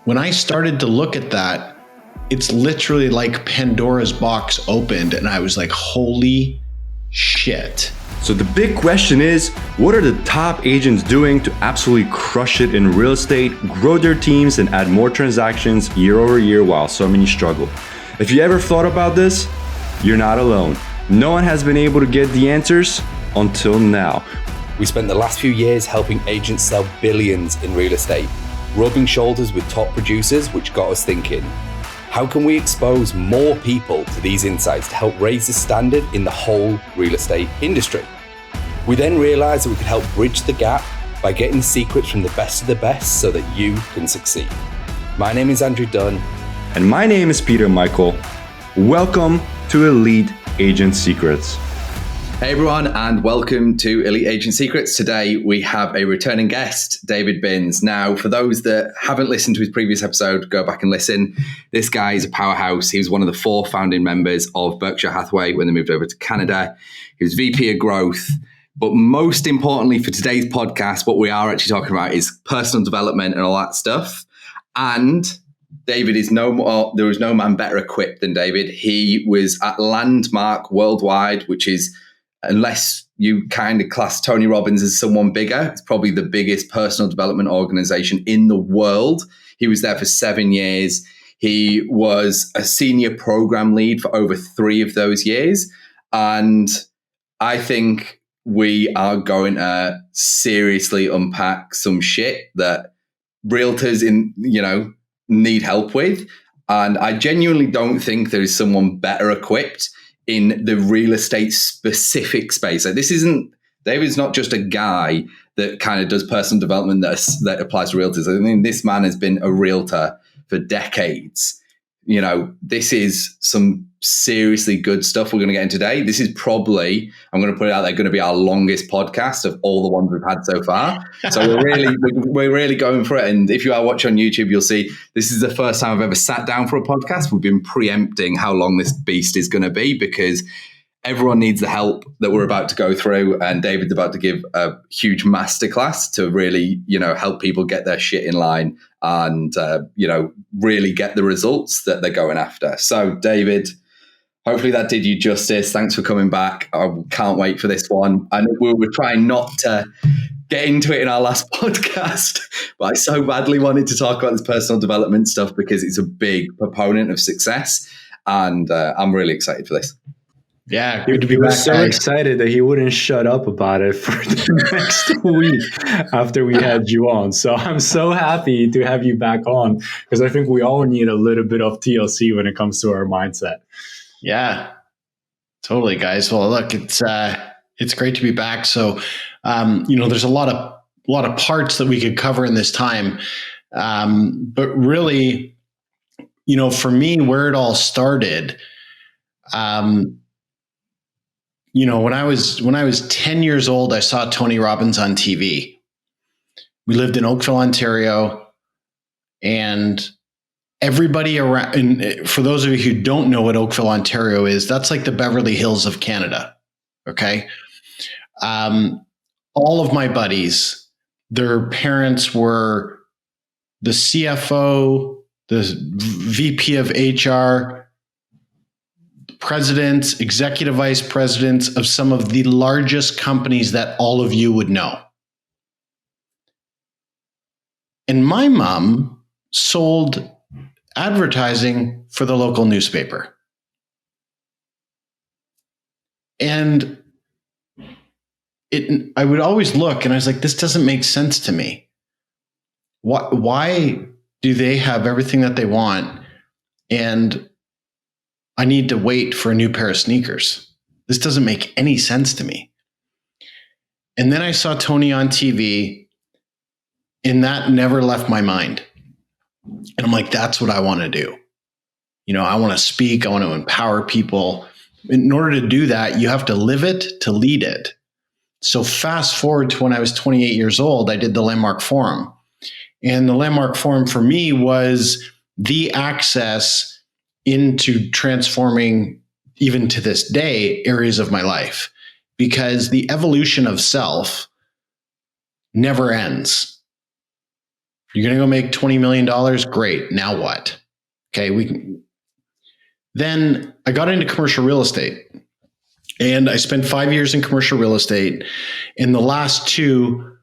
when I started to look at that, it's literally like Pandora's box opened, and I was like, holy shit. So the big question is, what are the top agents doing to absolutely crush it in real estate, grow their teams, and add more transactions year over year while so many struggle? If you ever thought about this, you're not alone. No one has been able to get the answers until now. We spent the last few years helping agents sell billions in real estate, rubbing shoulders with top producers, which got us thinking, how can we expose more people to these insights to help raise the standard in the whole real estate industry? We then realized that we could help bridge the gap by getting the secrets from the best of the best so that you can succeed. My name is Andrew Dunn. And my name is Peter Michael. Welcome to Elite Agent Secrets. Hey everyone, and welcome to Elite Agent Secrets. Today we have a returning guest, David Binns. Now, for those that haven't listened to his previous episode, go back and listen. This guy is a powerhouse. He was one of the 4 founding members of Berkshire Hathaway when they moved over to Canada. He was VP of Growth. But most importantly for today's podcast, what we are actually talking about is personal development and all that stuff. And David is there is no man better equipped than David. He was at Landmark Worldwide, which is, unless you kind of class Tony Robbins as someone bigger, it's probably the biggest personal development organization in the world. He was there for 7 years. He was a senior program lead for over 3 of those years. And I think we are going to seriously unpack some shit that realtors need help with. And I genuinely don't think there is someone better equipped in the real estate specific space. Like, David's not just a guy that kind of does personal development that applies to realtors. I mean, this man has been a realtor for decades. You know, this is some seriously good stuff we're going to get in today. This is probably, I'm going to put it out there, going to be our longest podcast of all the ones we've had so far. So we're really going for it. And if you are watching on YouTube, you'll see this is the first time I've ever sat down for a podcast. We've been preempting how long this beast is going to be because everyone needs the help that we're about to go through. And David's about to give a huge masterclass to really, help people get their shit in line and, really get the results that they're going after. So David, hopefully that did you justice. Thanks for coming back. I can't wait for this one. I know we were trying not to get into it in our last podcast, but I so badly wanted to talk about this personal development stuff because it's a big proponent of success. And I'm really excited for this. Yeah, good to be back. He was so excited that he wouldn't shut up about it for the next week after we had you on. So I'm so happy to have you back on because I think we all need a little bit of TLC when it comes to our mindset. Yeah, totally, guys. Well, look, it's great to be back. So, there's a lot of parts that we could cover in this time, but really, for me, where it all started. When I was 10 years old, I saw Tony Robbins on TV. We lived in Oakville, Ontario, and everybody around, and for those of you who don't know what Oakville, Ontario is, that's like the Beverly Hills of Canada. Okay. All of my buddies, their parents were the CFO, the VP of HR, presidents, executive vice presidents of some of the largest companies that all of you would know. And my mom sold advertising for the local newspaper. And I would always look and I was like, this doesn't make sense to me. Why do they have everything that they want and I need to wait for a new pair of sneakers? This doesn't make any sense to me. And then I saw Tony on TV and that never left my mind. And I'm like, that's what I want to do. I want to speak. I want to empower people. In order to do that, you have to live it to lead it. So fast forward to when I was 28 years old, I did the Landmark Forum. And the Landmark Forum for me was the access into transforming, even to this day, areas of my life, because the evolution of self never ends. You're going to go make $20 million? Great. Now what? Okay. Then I got into commercial real estate, and I spent 5 years in commercial real estate. In the last 2,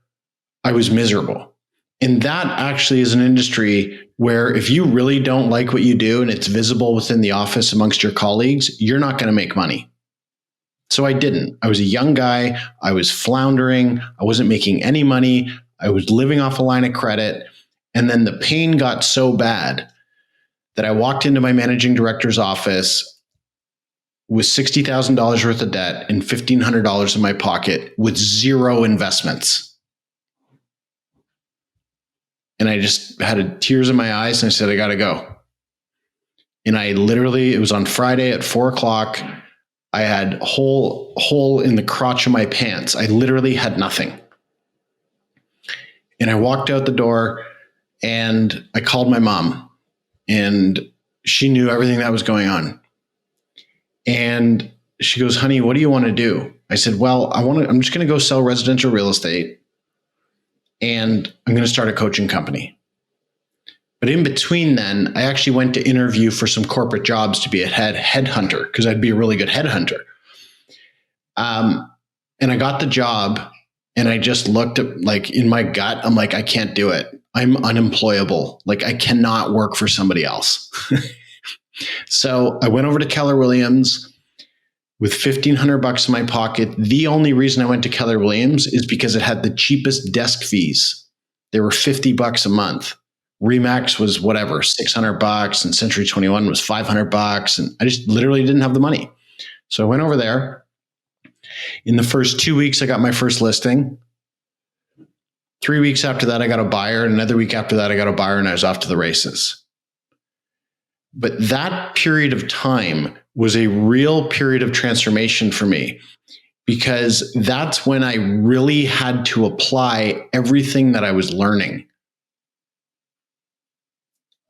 I was miserable. And that actually is an industry where if you really don't like what you do and it's visible within the office amongst your colleagues, you're not going to make money. So I didn't. I was a young guy. I was floundering. I wasn't making any money. I was living off a line of credit. And then the pain got so bad that I walked into my managing director's office with $60,000 worth of debt and $1,500 in my pocket with 0 investments. And I just had tears in my eyes, and I said, I got to go. And I literally, it was on Friday at 4:00. I had a hole in the crotch of my pants. I literally had nothing. And I walked out the door, and I called my mom, and she knew everything that was going on. And she goes, honey, what do you want to do? I said, well, I'm just going to go sell residential real estate, and I'm going to start a coaching company. But in between then, I actually went to interview for some corporate jobs to be a headhunter, because I'd be a really good headhunter. And I got the job, and I just looked at, like, in my gut, I'm like, I can't do it. I'm unemployable. Like, I cannot work for somebody else. So I went over to Keller Williams with $1,500 in my pocket. The only reason I went to Keller Williams is because it had the cheapest desk fees. They were $50 a month. Remax was whatever, $600, and Century 21 was $500. And I just literally didn't have the money. So I went over there. In the first 2 weeks, I got my first listing. 3 weeks after that, I got a buyer. Another week after that, I got a buyer, and I was off to the races. But that period of time was a real period of transformation for me, because that's when I really had to apply everything that I was learning.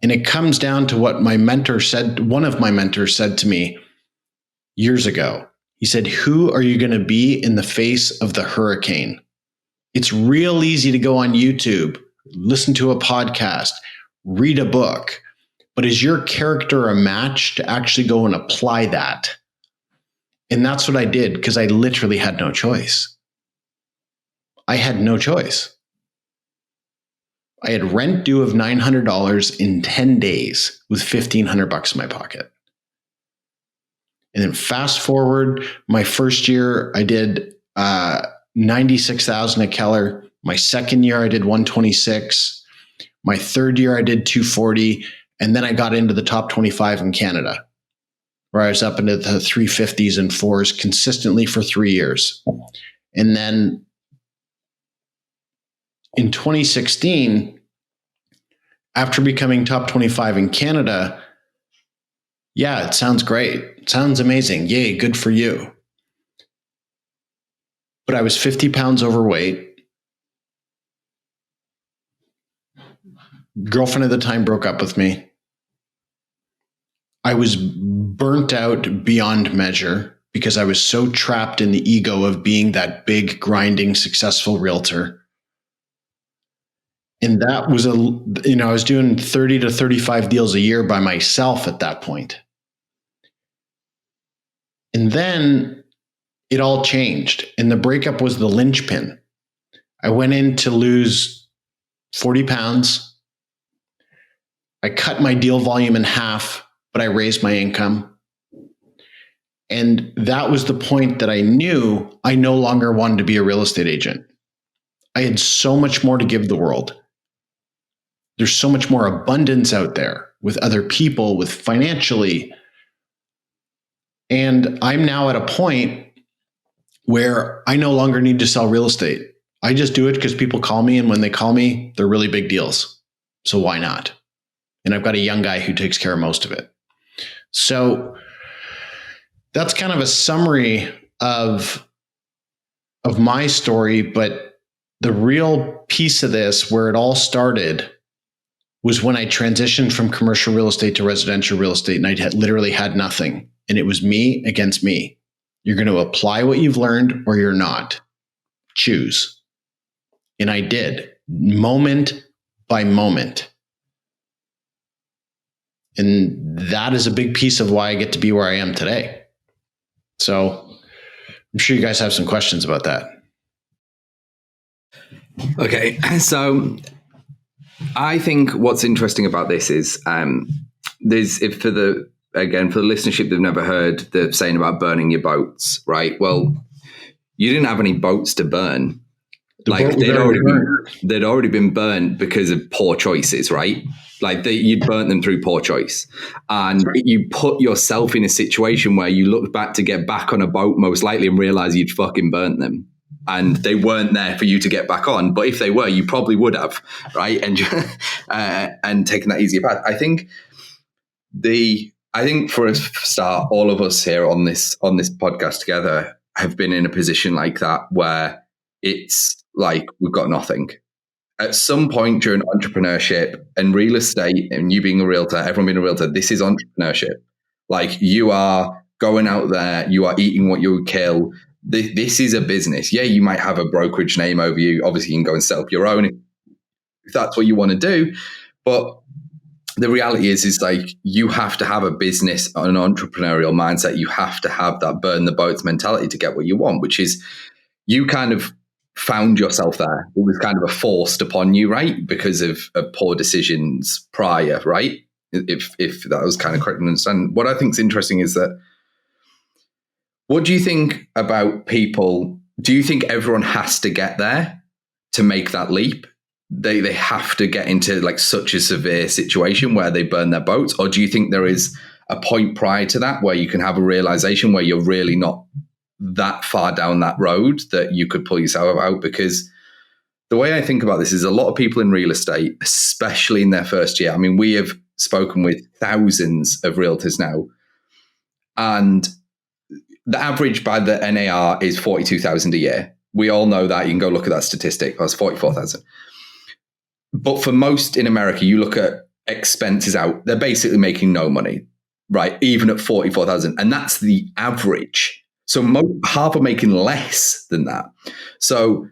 And it comes down to what my mentor said. One of my mentors said to me years ago. He said, who are you going to be in the face of the hurricane? It's real easy to go on YouTube, listen to a podcast, read a book. But is your character a match to actually go and apply that? And that's what I did, because I literally had no choice. I had no choice. I had rent due of $900 in 10 days with $1,500 in my pocket. And then fast forward, my first year, I did $96,000 at Keller. My second year, I did $126,000. My third year, I did $240,000. And then I got into the top 25 in Canada, where I was up into the 350s and 4s consistently for 3 years. And then in 2016, after becoming top 25 in Canada, yeah, it sounds great. It sounds amazing. Yay, good for you. But I was 50 pounds overweight. Girlfriend at the time broke up with me. I was burnt out beyond measure because I was so trapped in the ego of being that big, grinding, successful realtor. And that was I was doing 30 to 35 deals a year by myself at that point. And then it all changed. And the breakup was the linchpin. I went in to lose 40 pounds. I cut my deal volume in half, but I raised my income. And that was the point that I knew I no longer wanted to be a real estate agent. I had so much more to give the world. There's so much more abundance out there with other people, with financially. And I'm now at a point where I no longer need to sell real estate. I just do it because people call me, and when they call me, they're really big deals. So why not? And I've got a young guy who takes care of most of it. So that's kind of a summary of my story. But the real piece of this, where it all started, was when I transitioned from commercial real estate to residential real estate, and I literally had nothing. And it was me against me. You're going to apply what you've learned or you're not. Choose. And I did, moment by moment. And that is a big piece of why I get to be where I am today. So I'm sure you guys have some questions about that. Okay, so I think what's interesting about this is for the listenership they've never heard the saying about burning your boats, right? Well, you didn't have any boats to burn. They'd already been burned because of poor choices, right? You'd burnt them through poor choice, and you put yourself in a situation where you look back to get back on a boat most likely and realize you'd fucking burnt them. And they weren't there for you to get back on. But if they were, you probably would have, right? And taken that easier path. I think for a start, all of us here on this podcast together have been in a position like that where it's like we've got nothing. At some point during entrepreneurship and real estate, and you being a realtor, everyone being a realtor, this is entrepreneurship. Like, you are going out there, you are eating what you would kill. This is a business. Yeah, you might have a brokerage name over you. Obviously, you can go and set up your own if that's what you want to do. But the reality is like, you have to have a business, an entrepreneurial mindset. You have to have that burn the boats mentality to get what you want, which is you kind of found yourself there. It was kind of a forced upon you, right? Because of poor decisions prior, right? If that was kind of correct to understand. What I think is interesting is that, what do you think about people? Do you think everyone has to get there to make that leap? They have to get into like such a severe situation where they burn their boats? Or do you think there is a point prior to that where you can have a realization where you're really not that far down that road that you could pull yourself out? Because the way I think about this is a lot of people in real estate, especially in their first year. I mean, we have spoken with thousands of realtors now, and the average by the NAR is 42,000 a year. We all know that. You can go look at that statistic. That's 44,000. But for most in America, you look at expenses out, they're basically making no money, right? Even at 44,000. And that's the average. So half are making less than that. So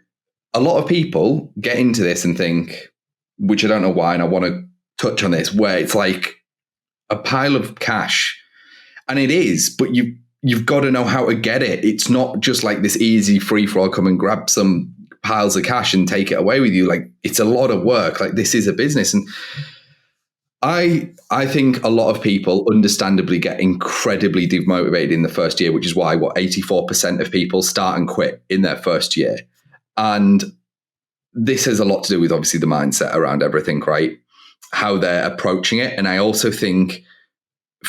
a lot of people get into this and think, which I don't know why, and I want to touch on this, where it's like a pile of cash. And it is, but you've got to know how to get it. It's not just like this easy free for all, come and grab some piles of cash and take it away with you. Like, it's a lot of work. Like, this is a business. And I think a lot of people understandably get incredibly demotivated in the first year, which is why 84% of people start and quit in their first year. And this has a lot to do with obviously the mindset around everything, right? How they're approaching it. And I also think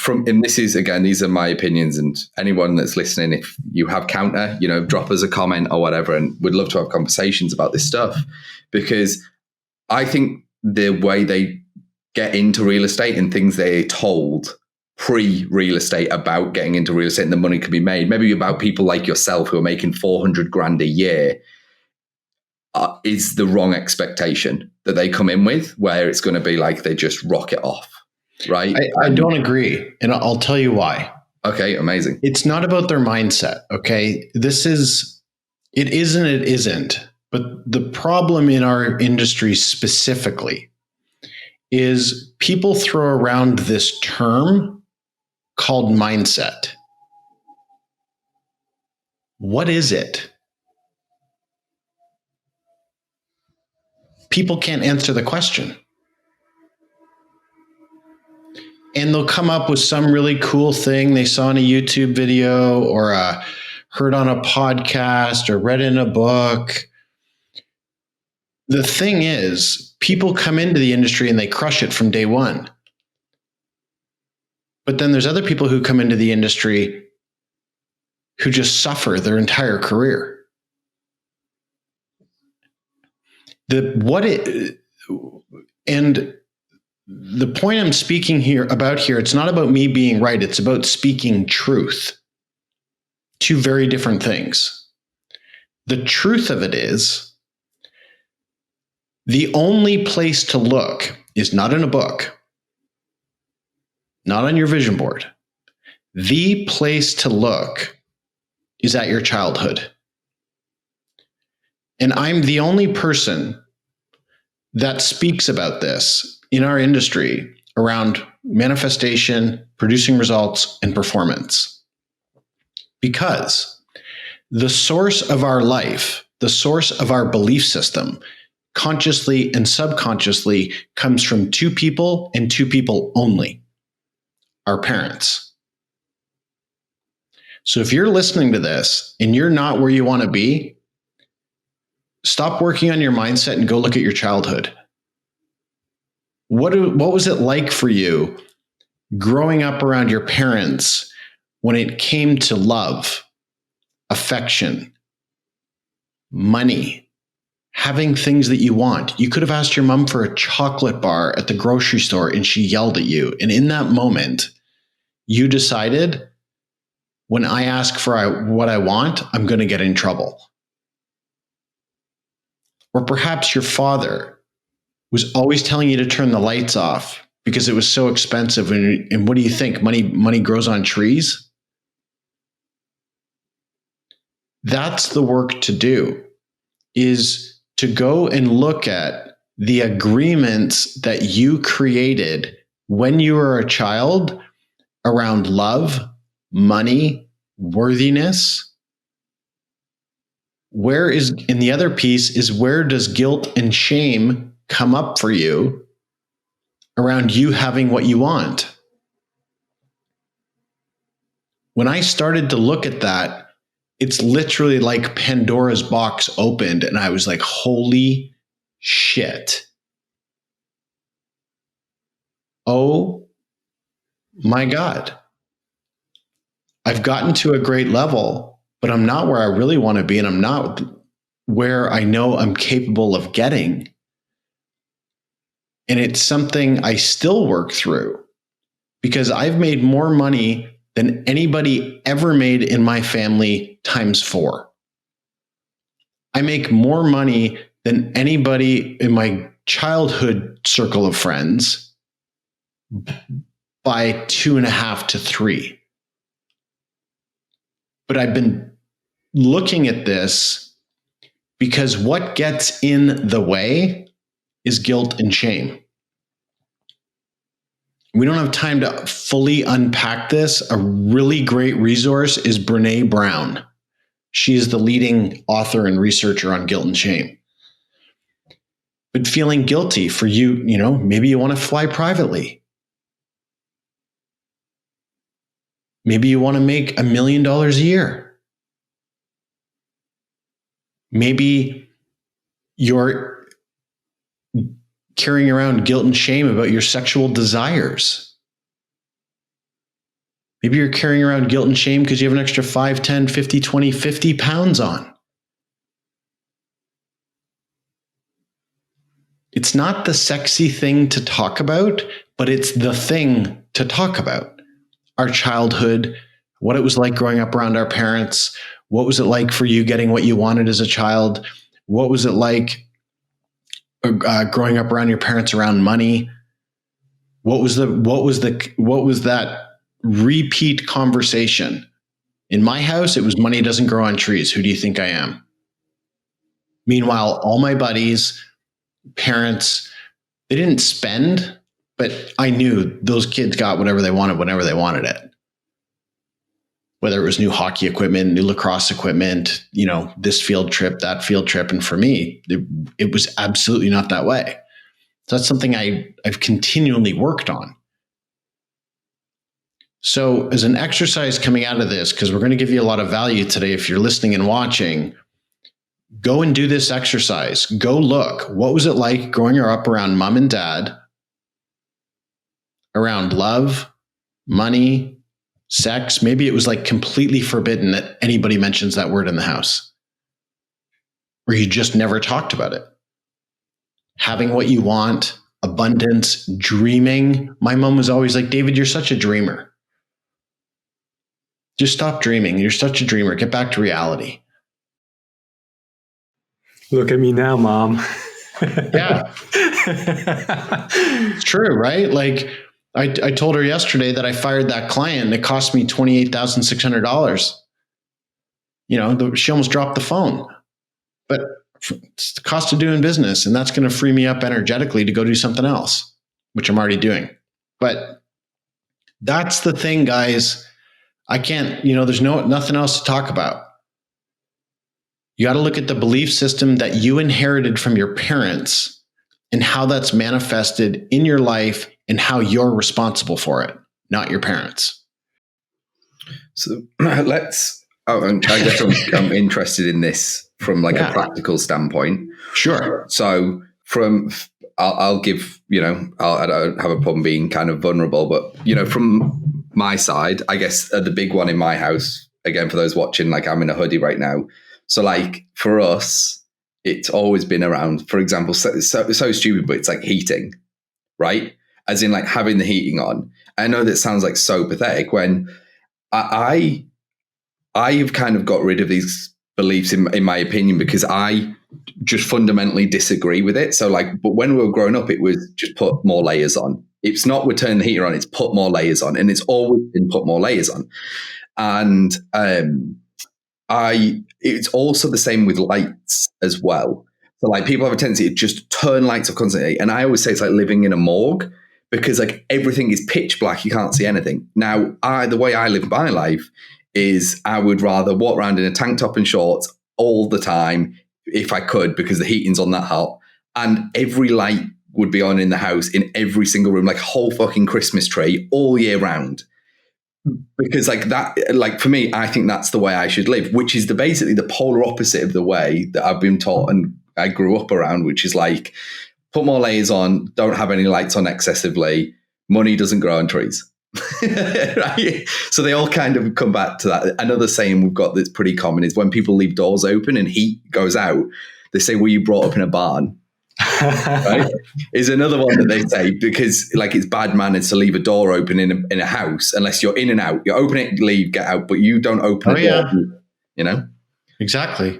and this is, again, these are my opinions, and anyone that's listening, if you have counter, drop us a comment or whatever, and we'd love to have conversations about this stuff, because I think the way they get into real estate and things they're told pre-real estate about getting into real estate and the money can be made, maybe about people like yourself who are making 400 grand a year, is the wrong expectation that they come in with, where it's going to be like they just rock it off. Right. I don't agree. And I'll tell you why. Okay. Amazing. It's not about their mindset. Okay. It isn't. But the problem in our industry specifically is people throw around this term called mindset. What is it? People can't answer the question. And they'll come up with some really cool thing they saw in a YouTube video or heard on a podcast or read in a book. The thing is, people come into the industry and they crush it from day one. But then there's other people who come into the industry who just suffer their entire career. The point I'm speaking here, it's not about me being right. It's about speaking truth. Two very different things. The truth of it is, the only place to look is not in a book, not on your vision board. The place to look is at your childhood. And I'm the only person that speaks about this in our industry around manifestation, producing results, and performance. Because the source of our life, the source of our belief system, consciously and subconsciously, comes from two people and two people only: our parents. So if you're listening to this and you're not where you want to be, stop working on your mindset and go look at your childhood. What was it like for you growing up around your parents when it came to love, affection, money, having things that you want? You could have asked your mom for a chocolate bar at the grocery store and she yelled at you. And in that moment, you decided, when I ask for what I want, I'm going to get in trouble. Or perhaps your father was always telling you to turn the lights off because it was so expensive. And what do you think? Money grows on trees? That's the work to do, is to go and look at the agreements that you created when you were a child around love, money, worthiness. And the other piece is, where does guilt and shame come up for you around you having what you want? When I started to look at that, it's literally like Pandora's box opened, and I was like, holy shit. Oh my God. I've gotten to a great level, but I'm not where I really want to be, and I'm not where I know I'm capable of getting. And it's something I still work through, because I've made more money than anybody ever made in my family times 4. I make more money than anybody in my childhood circle of friends by 2.5 to 3. But I've been looking at this because what gets in the way is guilt and shame. We don't have time to fully unpack this. A really great resource is Brené Brown. She is the leading author and researcher on guilt and shame. But feeling guilty for you, maybe you want to fly privately. Maybe you want to make $1 million a year. Maybe you're carrying around guilt and shame about your sexual desires. Maybe you're carrying around guilt and shame because you have an extra 5, 10, 50, 20, 50 pounds on. It's not the sexy thing to talk about, but it's the thing to talk about. Our childhood, what it was like growing up around our parents. What was it like for you getting what you wanted as a child? What was it like growing up around your parents around money? What was that repeat conversation? In my house, it was money doesn't grow on trees. Who do you think I am? Meanwhile, all my buddies, parents, they didn't spend, but I knew those kids got whatever they wanted whenever they wanted it. Whether it was new hockey equipment, new lacrosse equipment, this field trip, that field trip. And for me, it was absolutely not that way. So that's something I've continually worked on. So as an exercise coming out of this, because we're going to give you a lot of value today if you're listening and watching, go and do this exercise. Go look. What was it like growing up around mom and dad, around love, money, sex? Maybe it was like completely forbidden that anybody mentions that word in the house, or you just never talked about it. Having what you want, abundance, dreaming. My mom was always like, David, you're such a dreamer. Just stop dreaming. You're such a dreamer. Get back to reality. Look at me now, Mom. Yeah. It's true, right? Like, I told her yesterday that I fired that client and it cost me $28,600. She almost dropped the phone. But It's the cost of doing business. And that's going to free me up energetically to go do something else, which I'm already doing. But that's the thing, guys. I can't, there's nothing else to talk about. You got to look at the belief system that you inherited from your parents and how that's manifested in your life and how you're responsible for it, not your parents. So I guess I'm interested in this from like a practical standpoint. Sure. So I'll give, I don't have a problem being kind of vulnerable, but, from my side, I guess the big one in my house, again, for those watching, like I'm in a hoodie right now. So like for us, it's always been around, for example, so stupid, but it's like heating, right? As in like having the heating on. I know that sounds like so pathetic when I've kind of got rid of these beliefs in my opinion, because I just fundamentally disagree with it. So like, but when we were growing up, it was just put more layers on. It's not we're turning the heater on, it's put more layers on. And it's always been put more layers on. And it's also the same with lights as well. So like people have a tendency to just turn lights off constantly. And I always say it's like living in a morgue, because like everything is pitch black. You can't see anything. Now, the way I live my life is I would rather walk around in a tank top and shorts all the time if I could, because the heating's on that hot. And every light would be on in the house, in every single room, like a whole fucking Christmas tree all year round. Because like that, like for me, I think that's the way I should live, which is basically the polar opposite of the way that I've been taught and I grew up around, which is like put more layers on, don't have any lights on excessively, money doesn't grow on trees. Right? So they all kind of come back to that. Another saying we've got that's pretty common is when people leave doors open and heat goes out, they say, "Were you brought up in a barn?" Right? Is another one that they say, because like it's bad manners to leave a door open in a house unless you're in and out. You open it, leave, get out, but you don't open a door. Exactly.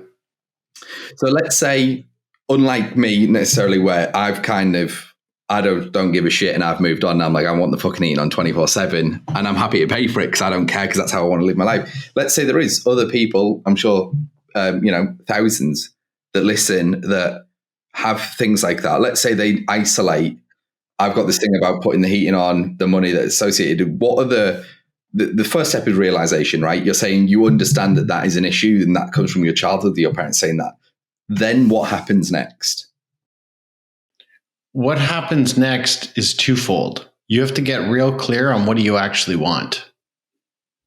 So let's say, unlike me necessarily, where I've kind of I don't give a shit and I've moved on. I'm like, I want the fucking heating on 24/7 and I'm happy to pay for it because I don't care, because that's how I want to live my life. Let's say there is other people, I'm sure, thousands that listen that have things like that. Let's say they isolate. I've got this thing about putting the heating on, the money that's associated. What are the first step is realization, right? You're saying you understand that is an issue and that comes from your childhood, your parents saying that. Then what happens next? What happens next is twofold. You have to get real clear on what do you actually want.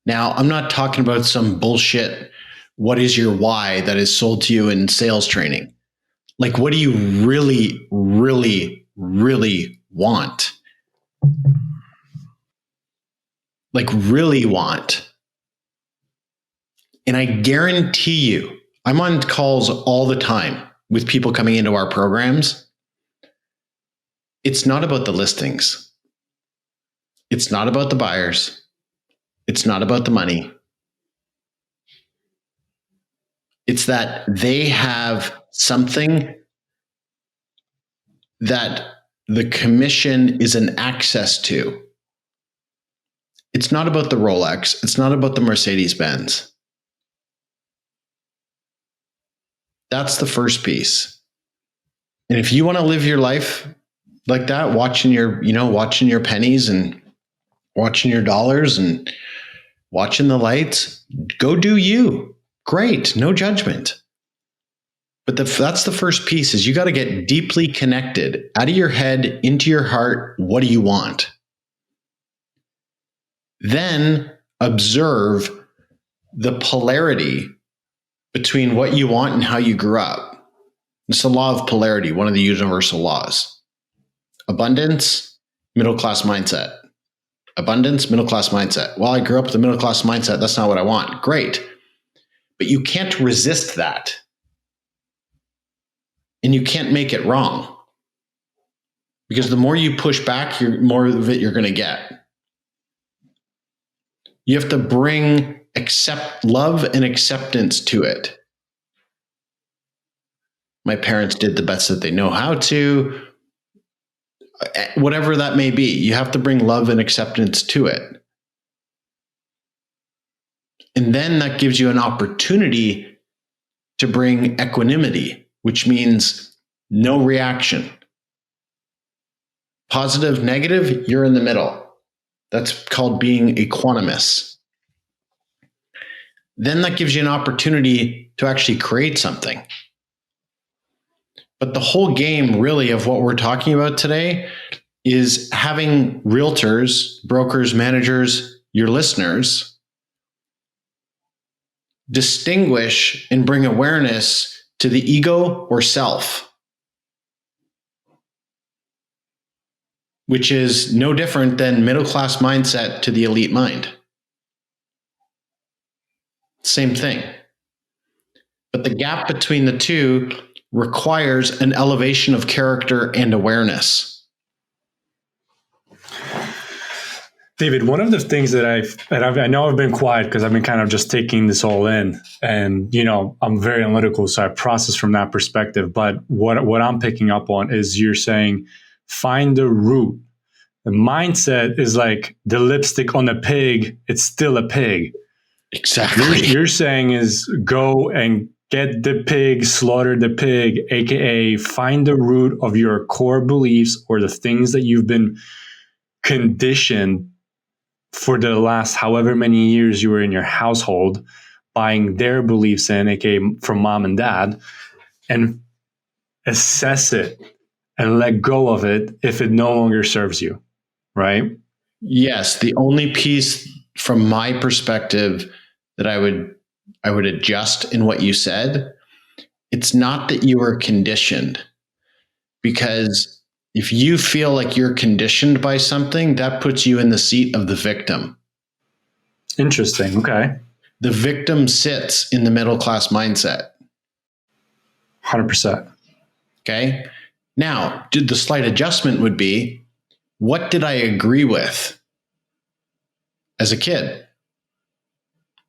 Now, I'm not talking about some bullshit, what is your why, that is sold to you in sales training. Like, what do you really, really, really want? Like, really want. And I guarantee you, I'm on calls all the time with people coming into our programs. It's not about the listings. It's not about the buyers. It's not about the money. It's that they have something that the commission is an access to. It's not about the Rolex. It's not about the Mercedes-Benz. That's the first piece. And if you want to live your life like that, watching your pennies and watching your dollars and watching the lights, go do you. Great, no judgment. But that's the first piece, is you got to get deeply connected out of your head into your heart. What do you want? Then observe the polarity between what you want and how you grew up. It's the law of polarity, one of the universal laws. Abundance, middle-class mindset. Abundance, middle-class mindset. Well, I grew up with a middle-class mindset. That's not what I want. Great. But you can't resist that. And you can't make it wrong. Because the more you push back, more of it you're going to get. You have to bring love and acceptance to it. My parents did the best that they know how to. Whatever that may be, you have to bring love and acceptance to it. And then that gives you an opportunity to bring equanimity. which means no reaction. Positive, negative, you're in the middle. That's called being equanimous. Then that gives you an opportunity to actually create something. But the whole game, really, of what we're talking about today is having realtors, brokers, managers, your listeners, distinguish and bring awareness to the ego or self, which is no different than middle-class mindset to the elite mind. Same thing. But the gap between the two requires an elevation of character and awareness. David, one of the things that I know I've been quiet because I've been kind of just taking this all in, and I'm very analytical, so I process from that perspective. But what I'm picking up on is you're saying find the root. The mindset is like the lipstick on the pig; it's still a pig. Exactly. You're saying is go and get the pig, slaughter the pig, aka find the root of your core beliefs or the things that you've been conditioned for the last however many years you were in your household, buying their beliefs in, aka from mom and dad, and assess it and let go of it if it no longer serves you, right? Yes. The only piece from my perspective that I would adjust in what you said, it's not that you were conditioned, because if you feel like you're conditioned by something, that puts you in the seat of the victim. Interesting. Okay. The victim sits in the middle-class mindset. 100%. Okay. Now, the slight adjustment would be, what did I agree with as a kid?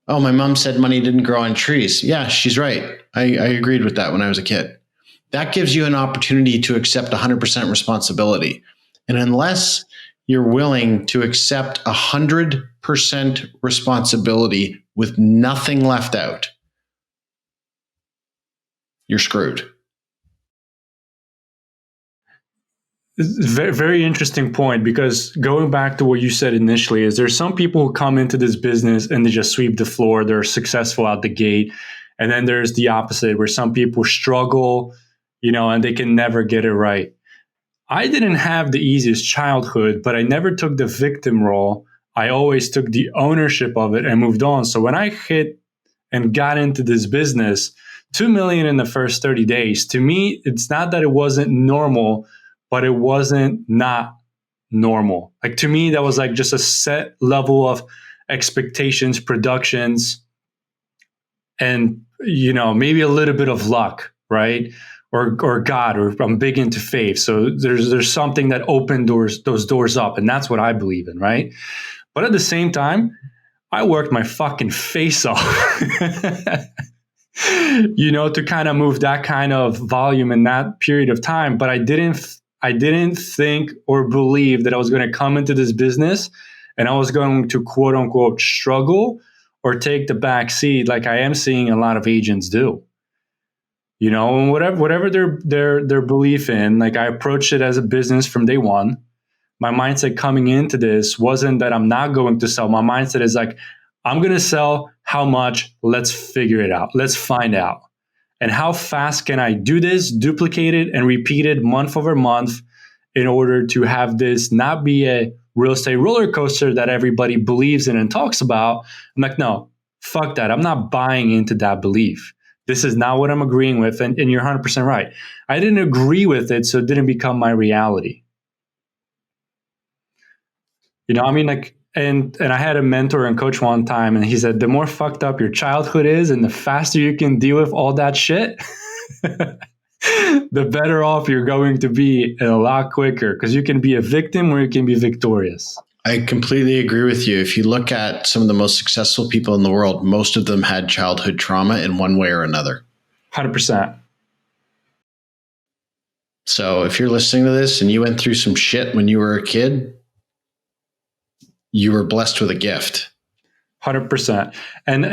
Oh, my mom said money didn't grow on trees. Yeah, she's right. I agreed with that when I was a kid. That gives you an opportunity to accept 100% responsibility. And unless you're willing to accept 100% responsibility with nothing left out, you're screwed. Very, very interesting point, because going back to what you said initially is there's some people who come into this business and they just sweep the floor. They're successful out the gate. And then there's the opposite where some people struggle, and they can never get it right. I didn't have the easiest childhood, but I never took the victim role. I always took the ownership of it and moved on. So when I hit and got into this business, $2 million in the first 30 days, to me, it's not that it wasn't normal, but it wasn't not normal. Like, to me, that was like just a set level of expectations, productions, and, maybe a little bit of luck, right? Or God, or I'm big into faith. So there's something that opened those doors up. And that's what I believe in, right? But at the same time, I worked my fucking face off, to kind of move that kind of volume in that period of time. But I didn't think or believe that I was going to come into this business and I was going to quote unquote struggle or take the back seat like I am seeing a lot of agents do. And whatever their belief in, like, I approached it as a business from day one. My mindset coming into this wasn't that I'm not going to sell. My mindset is like, I'm going to sell. How much? Let's figure it out. Let's find out. And how fast can I do this, duplicate it, and repeat it month over month in order to have this not be a real estate roller coaster that everybody believes in and talks about? I'm like, no, fuck that. I'm not buying into that belief. This is not what I'm agreeing with. And you're 100% right. I didn't agree with it, so it didn't become my reality. And I had a mentor and coach one time, and he said, the more fucked up your childhood is and the faster you can deal with all that shit, the better off you're going to be, and a lot quicker, because you can be a victim or you can be victorious. I completely agree with you. If you look at some of the most successful people in the world, most of them had childhood trauma in one way or another. 100%. So if you're listening to this and you went through some shit when you were a kid, you were blessed with a gift. 100%. And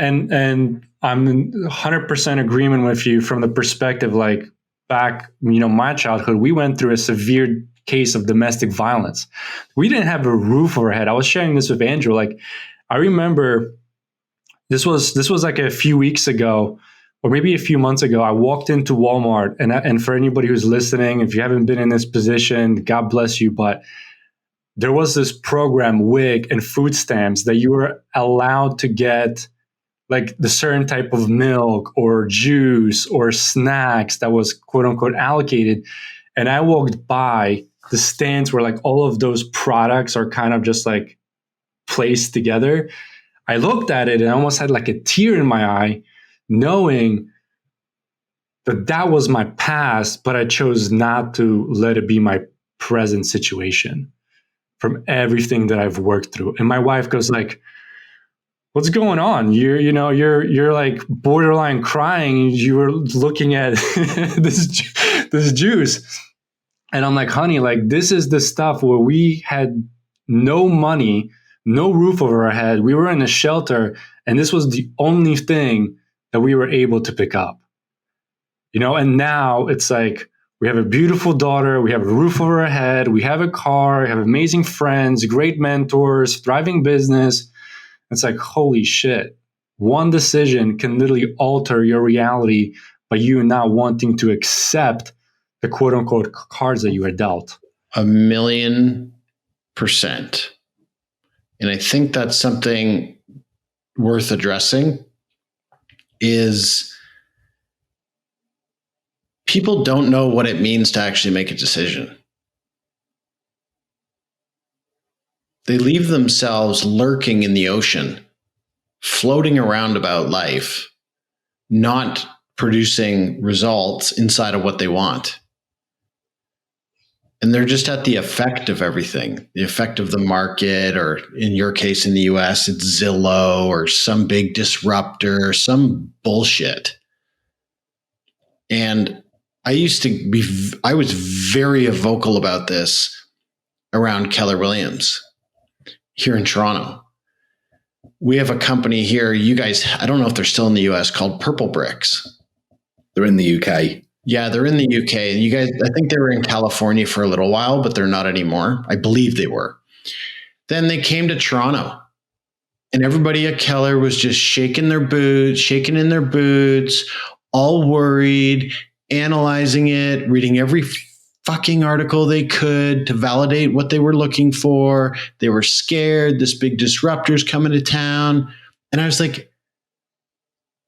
I'm 100% agreement with you from the perspective, like, back, my childhood, we went through a severe case of domestic violence. We didn't have a roof over our head. I was sharing this with Andrew. Like, I remember this was like a few weeks ago, or maybe a few months ago. I walked into Walmart, and for anybody who's listening, if you haven't been in this position, God bless you, but there was this program, WIG, and food stamps that you were allowed to get like the certain type of milk or juice or snacks that was quote unquote allocated. And I walked by the stands where like all of those products are kind of just like placed together. I looked at it and I almost had like a tear in my eye, knowing that that was my past, but I chose not to let it be my present situation from everything that I've worked through. And my wife goes like, what's going on? You're like borderline crying. You were looking at this juice. And I'm like, honey, like this is the stuff where we had no money, no roof over our head. We were in a shelter, and this was the only thing that we were able to pick up. And now it's like we have a beautiful daughter, we have a roof over our head, we have a car, we have amazing friends, great mentors, thriving business. It's like, holy shit. One decision can literally alter your reality by you not wanting to accept the quote unquote cards that you are dealt. 1,000,000%. And I think that's something worth addressing is people don't know what it means to actually make a decision. They leave themselves lurking in the ocean, floating around about life, not producing results inside of what they want. And they're just at the effect of everything, the effect of the market, or in your case in the US, it's Zillow or some big disruptor, some bullshit. And I was very vocal about this around Keller Williams here in Toronto. We have a company here, you guys, I don't know if they're still in the US, called Purple Bricks. They're in the UK. Yeah, they're in the UK. And you guys, I think they were in California for a little while, but they're not anymore. I believe they were. Then they came to Toronto, and everybody at Keller was just shaking in their boots, all worried, analyzing it, reading every fucking article they could to validate what they were looking for. They were scared. This big disruptor's coming to town. And I was like,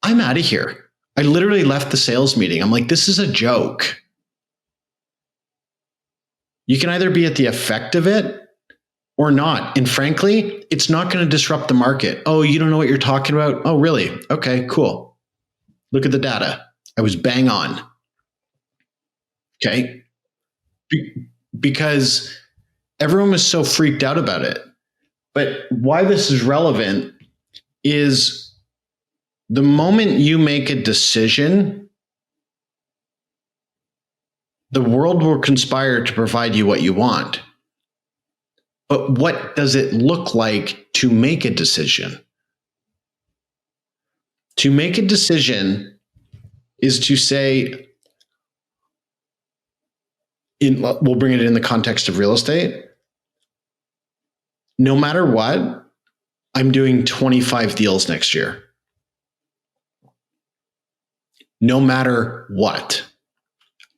I'm out of here. I literally left the sales meeting. I'm like, this is a joke. You can either be at the effect of it or not. And frankly, it's not going to disrupt the market. Oh, you don't know what you're talking about? Oh, really? Okay, cool. Look at the data. I was bang on. Okay. Because everyone was so freaked out about it. But why this is relevant is the moment you make a decision, the world will conspire to provide you what you want. But what does it look like to make a decision? To make a decision is to say, we'll bring it in the context of real estate. No matter what, I'm doing 25 deals next year. No matter what,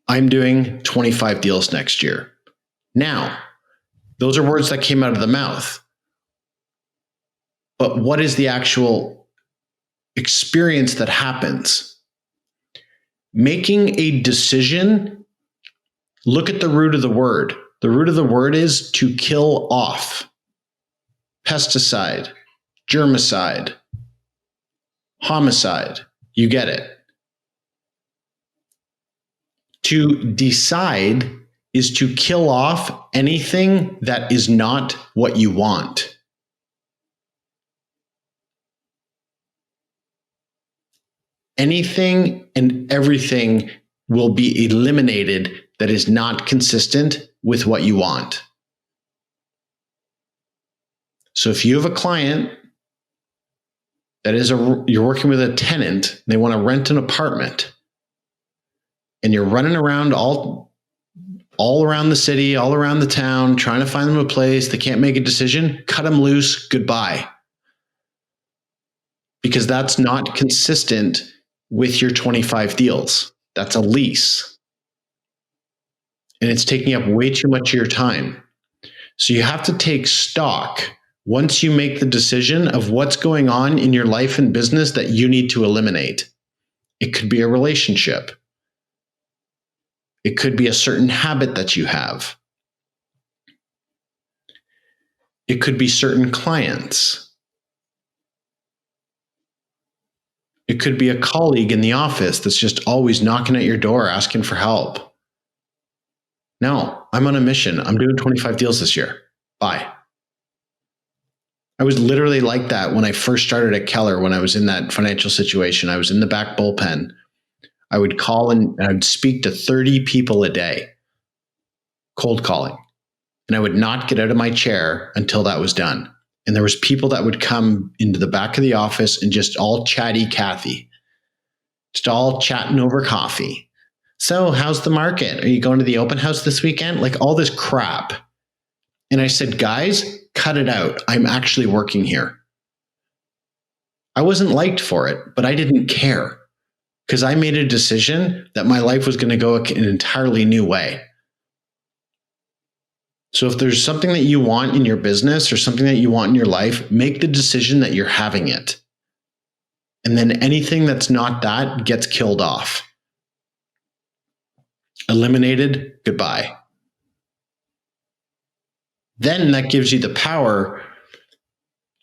I'm doing 25 deals next year. Now, those are words that came out of the mouth. But what is the actual experience that happens? Making a decision, look at the root of the word. The root of the word is to kill off. Pesticide, germicide, homicide. You get it. To decide is to kill off anything that is not what you want. Anything and everything will be eliminated that is not consistent with what you want. So if you have a client that is you're working with a tenant, they want to rent an apartment, and you're running around all around the city, all around the town, trying to find them a place, they can't make a decision, cut them loose, goodbye. Because that's not consistent with your 25 deals. That's a lease. And it's taking up way too much of your time. So you have to take stock once you make the decision of what's going on in your life and business that you need to eliminate. It could be a relationship. It could be a certain habit that you have. It could be certain clients. It could be a colleague in the office that's just always knocking at your door asking for help. No, I'm on a mission. I'm doing 25 deals this year. Bye. I was literally like that when I first started at Keller, when I was in that financial situation. I was in the back bullpen. I would call and I'd speak to 30 people a day, cold calling. And I would not get out of my chair until that was done. And there was people that would come into the back of the office and just all chatty Cathy, just all chatting over coffee. So how's the market? Are you going to the open house this weekend? Like all this crap. And I said, guys, cut it out. I'm actually working here. I wasn't liked for it, but I didn't care because I made a decision that my life was going to go an entirely new way. So if there's something that you want in your business or something that you want in your life, make the decision that you're having it. And then anything that's not that gets killed off. Eliminated, goodbye. Then that gives you the power,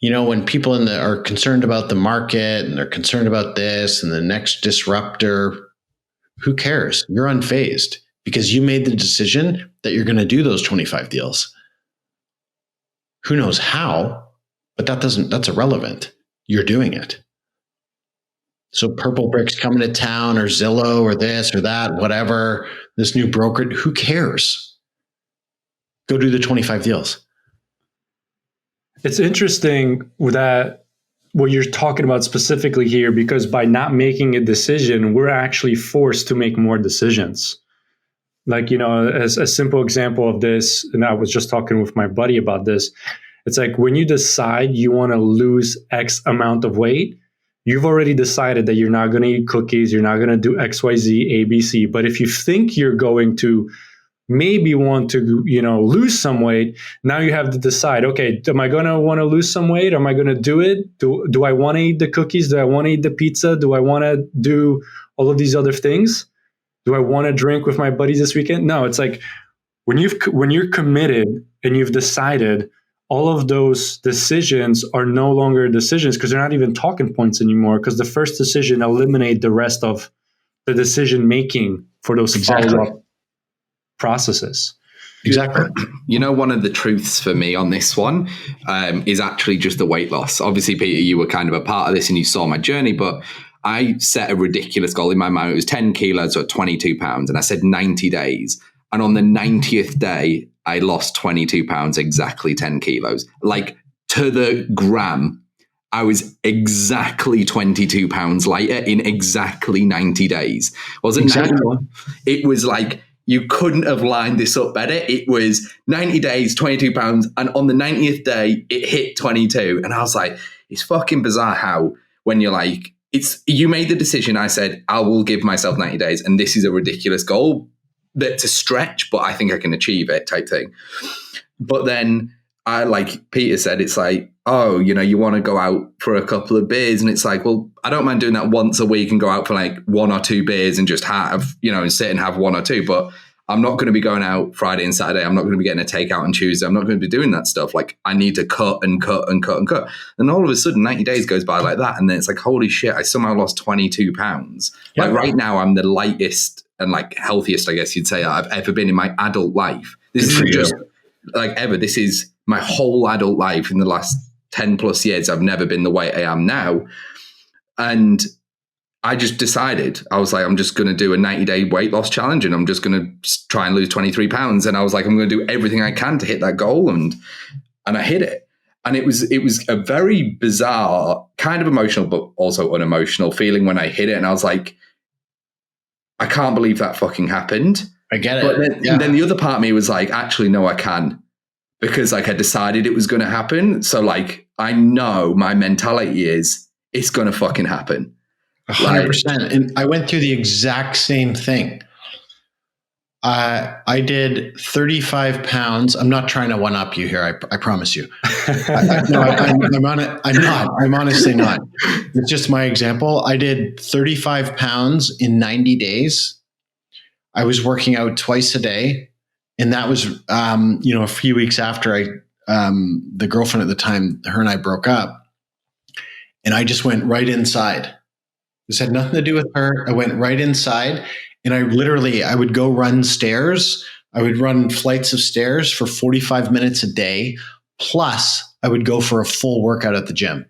when people are concerned about the market and they're concerned about this and the next disruptor, who cares? You're unfazed because you made the decision that you're going to do those 25 deals. Who knows how, but that's irrelevant. You're doing it. So Purple Brick's coming to town or Zillow or this or that, whatever, this new broker, who cares? Go do the 25 deals. It's interesting that what you're talking about specifically here, because by not making a decision, we're actually forced to make more decisions. Like, as a simple example of this, and I was just talking with my buddy about this, it's like when you decide you want to lose X amount of weight, you've already decided that you're not going to eat cookies, you're not going to do X, Y, Z, A, B, C. But if you think you're going to maybe want to, lose some weight, now you have to decide, okay, am I going to want to lose some weight? Am I going to do it? Do I want to eat the cookies? Do I want to eat the pizza? Do I want to do all of these other things? Do I want to drink with my buddies this weekend? No, it's like when you're committed and you've decided, all of those decisions are no longer decisions because they're not even talking points anymore, because the first decision eliminates the rest of the decision making for those follow-up processes. Exactly. One of the truths for me on this one is actually just the weight loss. Obviously, Peter, you were kind of a part of this and you saw my journey, but I set a ridiculous goal in my mind. It was 10 kilos or 22 pounds. And I said 90 days. And on the 90th day, I lost 22 pounds, exactly 10 kilos. Like to the gram, I was exactly 22 pounds lighter in exactly 90 days. Wasn't exactly. It was like, you couldn't have lined this up better. It was 90 days, 22 pounds. And on the 90th day, it hit 22. And I was like, it's fucking bizarre how when you're like, you made the decision. I said, I will give myself 90 days. And this is a ridiculous goal that's a stretch, but I think I can achieve it type thing. But then I, like Peter said, it's like, oh, you want to go out for a couple of beers. And it's like, well, I don't mind doing that once a week and go out for like 1 or 2 beers and just have, and sit and have 1 or 2. But I'm not going to be going out Friday and Saturday. I'm not going to be getting a takeout on Tuesday. I'm not going to be doing that stuff. Like I need to cut and cut and cut and cut. And all of a sudden 90 days goes by like that. And then it's like, holy shit, I somehow lost 22 pounds. Yep. Like right now I'm the lightest and like healthiest, I guess you'd say, I've ever been in my adult life. This isn't just like ever. This is my whole adult life in the last 10 plus years. I've never been the way I am now. And I just decided, I was like, I'm just going to do a 90-day weight loss challenge and I'm just going to try and lose 23 pounds. And I was like, I'm going to do everything I can to hit that goal. And I hit it. And it was a very bizarre, kind of emotional, but also unemotional feeling when I hit it. And I was like, I can't believe that fucking happened. I get it. But then the other part of me was like, actually, no, I can. Because like I decided it was going to happen. So like, I know my mentality is it's going to fucking happen. 100%. And I went through the exact same thing. I did 35 pounds. I'm not trying to one up you here. I promise you. I'm not. I'm honestly not. It's just my example. I did 35 pounds in 90 days. I was working out twice a day. And that was, a few weeks after the girlfriend at the time, her and I broke up. And I just went right inside. This had nothing to do with her. I went right inside. And I would go run stairs. I would run flights of stairs for 45 minutes a day. Plus, I would go for a full workout at the gym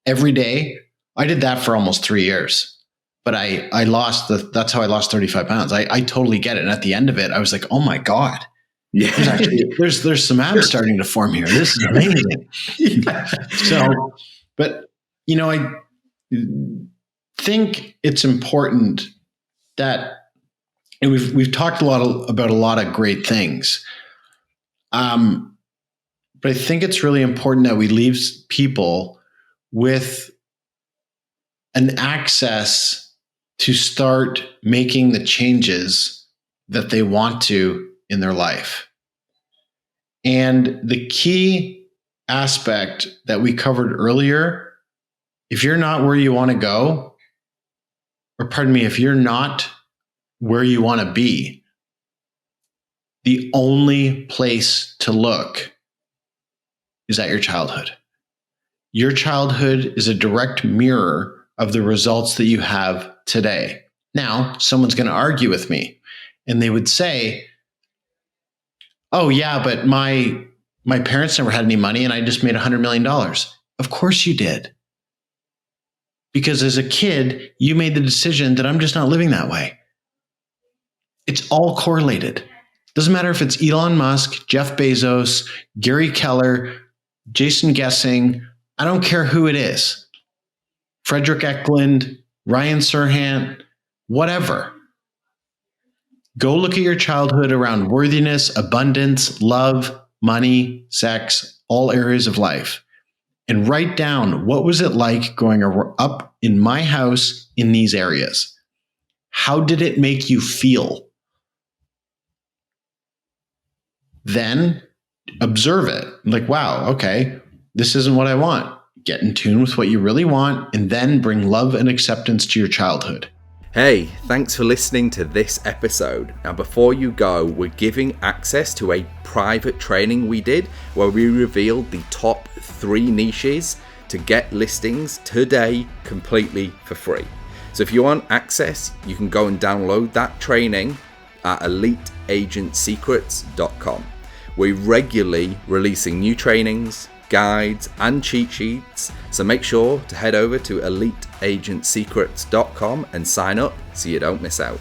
every day. I did that for almost 3 years, but that's how I lost 35 pounds. I totally get it. And at the end of it, I was like, oh my God, there's some abs starting to form here. This is amazing. So, but I think it's important that, and we've talked about a lot of great things, but I think it's really important that we leave people with an access to start making the changes that they want to in their life. And the key aspect that we covered earlier, if you're not where you want to go, if you're not where you want to be, the only place to look is at your childhood. Your childhood is a direct mirror of the results that you have today. Now, someone's going to argue with me and they would say, oh yeah, but my parents never had any money and I just made $100 million. Of course you did. Because as a kid, you made the decision that I'm just not living that way. It's all correlated. Doesn't matter if it's Elon Musk, Jeff Bezos, Gary Keller, Jason Gessing. I don't care who it is. Frederick Eklund, Ryan Serhant, whatever. Go look at your childhood around worthiness, abundance, love, money, sex, all areas of life. And write down, what was it like growing up in my house in these areas? How did it make you feel? Then observe it. Like, wow, okay, this isn't what I want. Get in tune with what you really want, and then bring love and acceptance to your childhood. Hey, thanks for listening to this episode. Now, before you go, we're giving access to a private training we did where we revealed the top 3 niches to get listings today completely for free. So if you want access, you can go and download that training at eliteagentsecrets.com. We're regularly releasing new trainings, guides, and cheat sheets, so make sure to head over to eliteagentsecrets.com and sign up so you don't miss out.